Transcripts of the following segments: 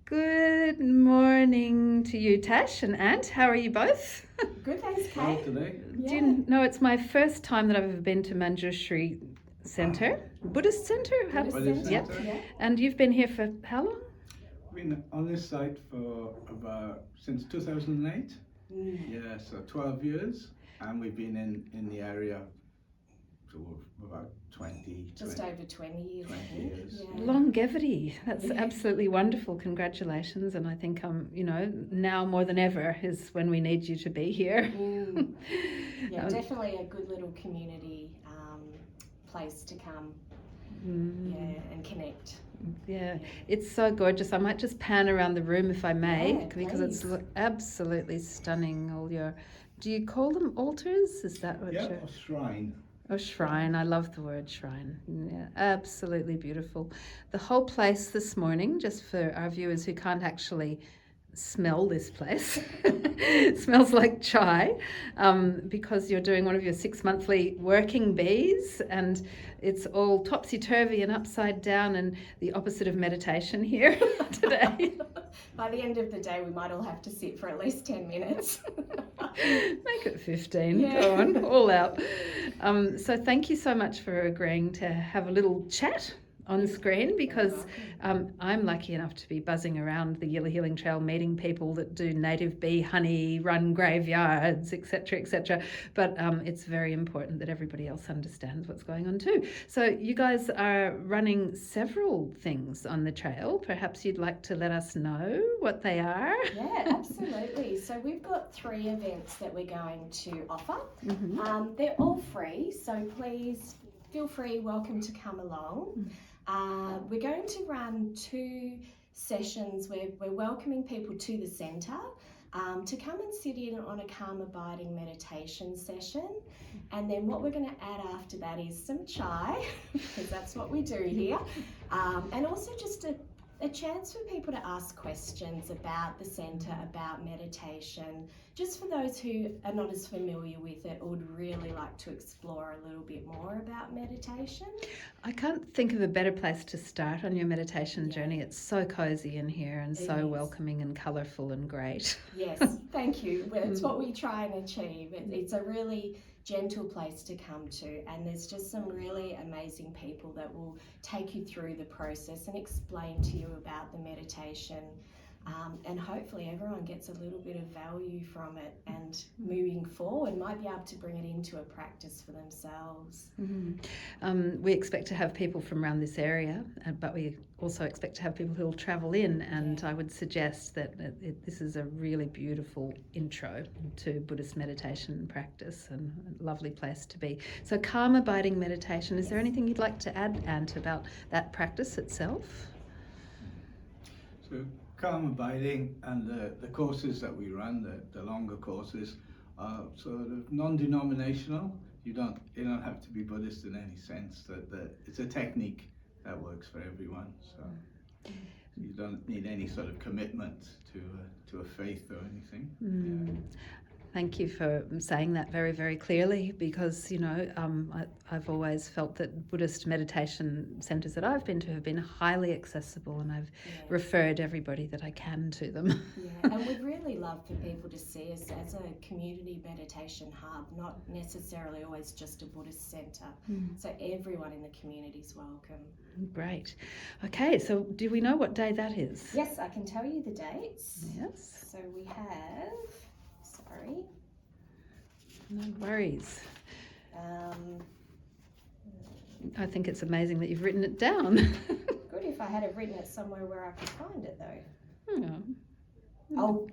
Good morning to you, Tash and Ant. How are you both? Good, thanks, Well, Kate. today, Do you know it's my first time that I've ever been to Manjushri Buddhist Centre? Buddhist Centre, Yep. yeah. And you've been here for how long? been on this site for since 2008. Yeah, so 12 years, and we've been in the area for about 20, Just 20 over 20 years, 20 I think. years. Yeah. Longevity. That's Yeah. absolutely wonderful. Congratulations. And I think now more than ever is when we need you to be here. Yeah, definitely a good little community place to come. Yeah, and connect. Yeah, it's so gorgeous. I might just pan around the room if I may, Yeah, because it's please. absolutely stunning. Do you call them altars? Is that what Yeah, you're? or shrine. Oh, shrine. I love the word shrine. Yeah, absolutely beautiful. The whole place this morning, just for our viewers who can't actually smell this place, it smells like chai, because you're doing one of your 6 monthly working bees, and it's all topsy-turvy and upside down and the opposite of meditation here today. By the end of the day, we might all have to sit for at least 10 minutes. Make it 15. Yeah. Go on, all out. So thank you so much for agreeing to have a little chat on screen, because I'm lucky enough to be buzzing around the Yila Healing Trail, meeting people that do native bee honey, run graveyards, etc., etc. But it's very important that everybody else understands what's going on too. So you guys are running several things on the trail. Perhaps you'd like to let us know what they are. Yeah, absolutely. So we've got 3 events that we're going to offer. They're all free, so please feel free, welcome to come along. We're going to run 2 sessions where we're welcoming people to the centre to come and sit in on a calm abiding meditation session. And then what we're going to add after that is some chai, because that's what we do here. And also just a chance for people to ask questions about the centre, about meditation, just for those who are not as familiar with it or would really like to explore a little bit more about meditation. I can't think of a better place to start on your meditation journey. It's so cosy in here and so welcoming and colourful and great. Yes, thank you. It's what we try and achieve. It's a really gentle place to come to, and there's just some really amazing people that will take you through the process and explain to you about the meditation, and hopefully everyone gets a little bit of value from it, and moving forward might be able to bring it into a practice for themselves. We expect to have people from around this area, but we also expect to have people who will travel in, and I would suggest that this is a really beautiful intro to Buddhist meditation practice, and a lovely place to be. So calm abiding meditation, is there anything you'd like to add, Ant, about that practice itself? So calm abiding, and the courses that we run, the longer courses, are sort of non-denominational. You don't have to be Buddhist in any sense. It's a technique that works for everyone. So you don't need any sort of commitment to a faith or anything. Yeah. Thank you for saying that very, very clearly, because, I've always felt that Buddhist meditation centres that I've been to have been highly accessible, and I've referred everybody that I can to them. Yeah, and we'd really love for people to see us as a community meditation hub, not necessarily always just a Buddhist centre. So everyone in the community is welcome. Great. Okay, so do we know what day that is? Yes, I can tell you the dates. Yes. So we have... Sorry. No worries. I think it's amazing that you've written it down. Good if I had have written it somewhere where I could find it though. Oh,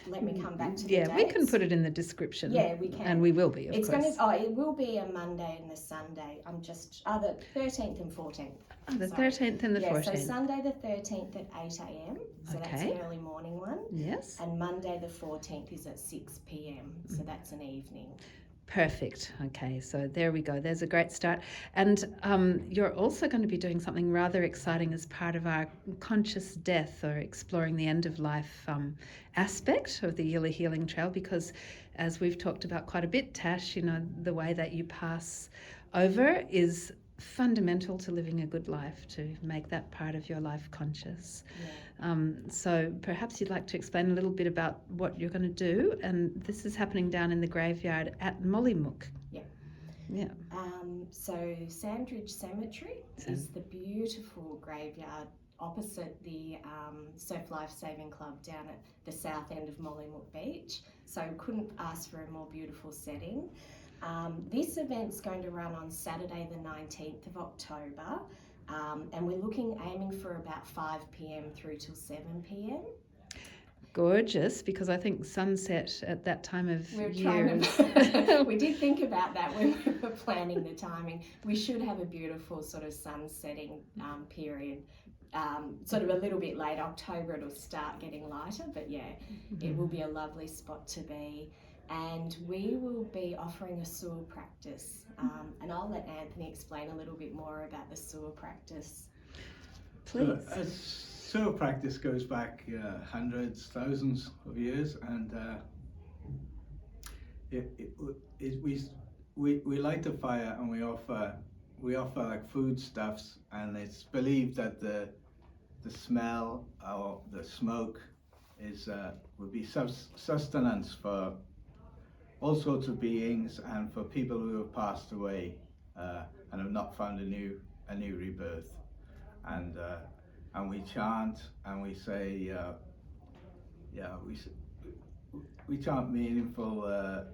let me come back to the dates. We can put it in the description. Yeah, we can. And we will be, of course. It will be a Monday and a Sunday. The 13th and 14th. Oh, the 13th and the 14th. So Sunday the 13th at 8 a.m. So that's the early morning one. Yes. And Monday the 14th is at 6 p.m. So that's an evening. Perfect. Okay, so there we go. There's a great start. And you're also going to be doing something rather exciting as part of our conscious death, or exploring the end of life aspect of the Yila Healing Trail, because as we've talked about quite a bit, Tash, the way that you pass over is fundamental to living a good life, to make that part of your life conscious. Yeah. So perhaps you'd like to explain a little bit about what you're going to do, and this is happening down in the graveyard at Mollymook. Yeah. Yeah. So Sandridge Cemetery is the beautiful graveyard opposite the Surf Life Saving Club down at the south end of Mollymook Beach. So couldn't ask for a more beautiful setting. This event's going to run on Saturday the 19th of October, and we're aiming for about 5 p.m. through till 7 p.m. Gorgeous, because I think sunset at that time of year we did think about that when we were planning the timing. We should have a beautiful sort of sunsetting period, sort of a little bit late October. It'll start getting lighter, but yeah, it will be a lovely spot to be. And we will be offering a sewer practice, and I'll let Anthony explain a little bit more about the sewer practice. Please. Sewer practice goes back hundreds, thousands of years, and we light a fire and we offer like foodstuffs, and it's believed that the smell or the smoke would be sustenance for all sorts of beings and for people who have passed away and have not found a new rebirth. And we chant and we say, we chant meaningful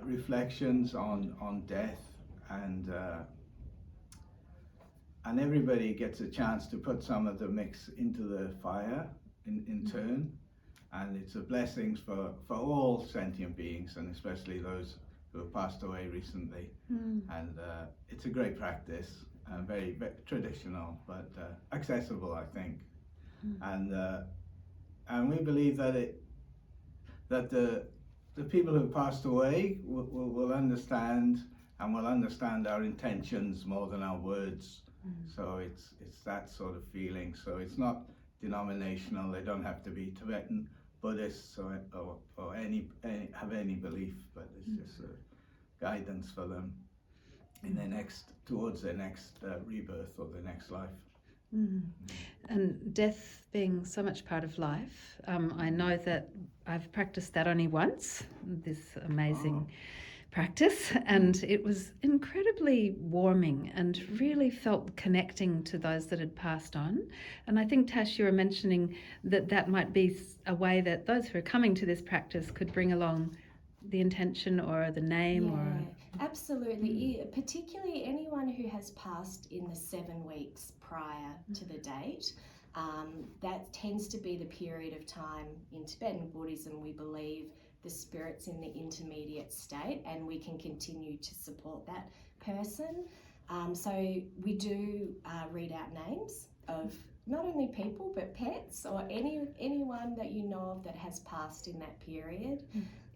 reflections on death, and everybody gets a chance to put some of the mix into the fire in turn, and it's a blessings for all sentient beings, and especially those who have passed away recently. And it's a great practice. Very, very traditional, but accessible, I think. And we believe that the people who have passed away will understand, and will understand our intentions more than our words. So it's that sort of feeling. So it's not denominational. They don't have to be Tibetan Buddhists or have any belief, but it's just a guidance for them in towards their next rebirth or their next life. And death being so much part of life, I know that I've practiced that only once, this amazing practice, and it was incredibly warming and really felt connecting to those that had passed on. And I think, Tash, you were mentioning that might be a way that those who are coming to this practice could bring along the intention or the name. Absolutely. Particularly anyone who has passed in the 7 weeks prior to the date. That tends to be the period of time in Tibetan Buddhism we believe the spirit's in the intermediate state, and we can continue to support that person. So we do read out names of not only people but pets or anyone that you know of that has passed in that period.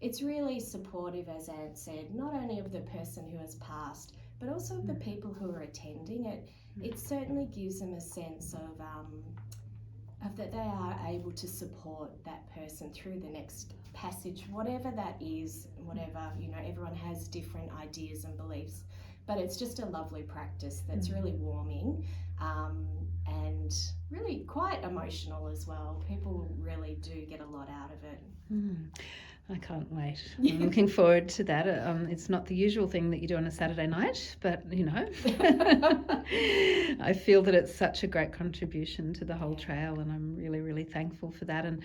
It's really supportive, as Ant said, not only of the person who has passed, but also of the people who are attending it. It certainly gives them a sense of that they are able to support that person through the next passage, whatever that is, whatever, everyone has different ideas and beliefs, but it's just a lovely practice that's really warming and really quite emotional as well. People really do get a lot out of it. I can't wait. I'm looking forward to that. It's not the usual thing that you do on a Saturday night, but I feel that it's such a great contribution to the whole trail, and I'm really, really thankful for that. And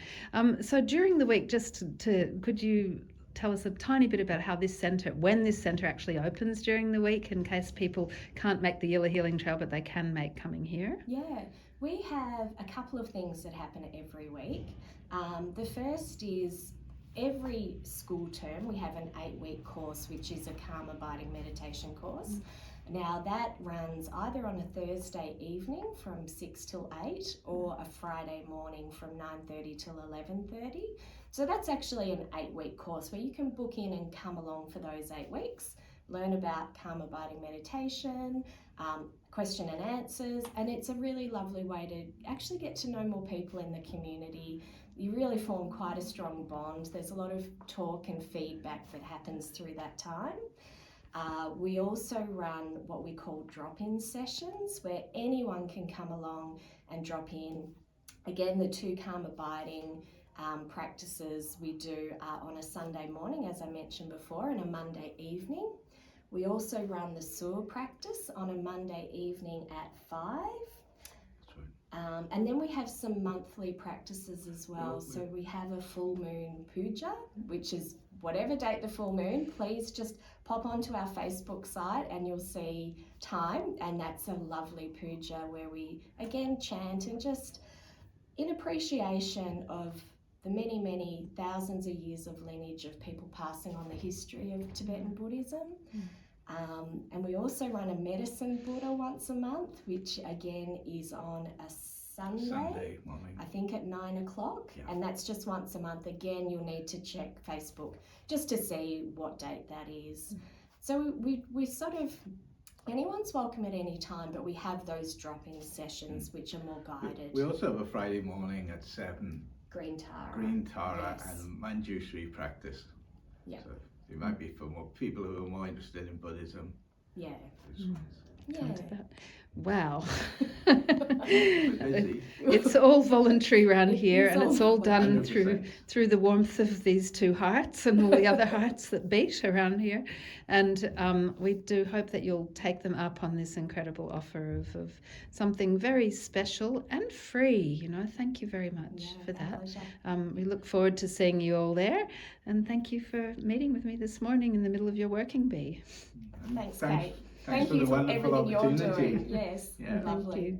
so during the week, could you tell us a tiny bit about when this centre actually opens during the week, in case people can't make the Yila Healing Trail, but they can make coming here? Yeah, we have a couple of things that happen every week. The first is every school term we have an 8-week course, which is a calm abiding meditation course. Now that runs either on a Thursday evening from 6 till 8 or a Friday morning from 9:30 till 11:30. So that's actually an 8-week course where you can book in and come along for those 8 weeks, learn about calm abiding meditation, question and answers, and it's a really lovely way to actually get to know more people in the community. You really form quite a strong bond. There's a lot of talk and feedback that happens through that time. We also run what we call drop-in sessions where anyone can come along and drop in. Again, the 2 calm abiding practices we do on a Sunday morning, as I mentioned before, and a Monday evening. We also run the sewer practice on a Monday evening at 5. And then we have some monthly practices as well. So we have a full moon puja, which is whatever date the full moon. Please just pop onto our Facebook site and you'll see time. And that's a lovely puja where we again chant and just in appreciation of the many, many thousands of years of lineage of people passing on the history of Tibetan Buddhism. And we also run a medicine Buddha once a month, which again is on a Sunday morning. I think at 9 o'clock. Yeah. And that's just once a month. Again, you'll need to check Facebook just to see what date that is. So we sort of, anyone's welcome at any time, but we have those drop-in sessions which are more guided. We also have a Friday morning at 7. Green Tara. Yes. Yes. And Manjushri practice. Yeah. So it might be for more people who are more interested in Buddhism. Yeah. Yeah. Wow. Busy. It's all voluntary around here, and it's all done 100%. through the warmth of these 2 hearts and all the other hearts that beat around here. And we do hope that you'll take them up on this incredible offer of something very special and free. You know, thank you very much for that. Pleasure. We look forward to seeing you all there, and thank you for meeting with me this morning in the middle of your working bee. Thanks, Kate. Thanks Thank for you the for wonderful everything you're opportunity. doing. Yes, Yeah. lovely. Thank you.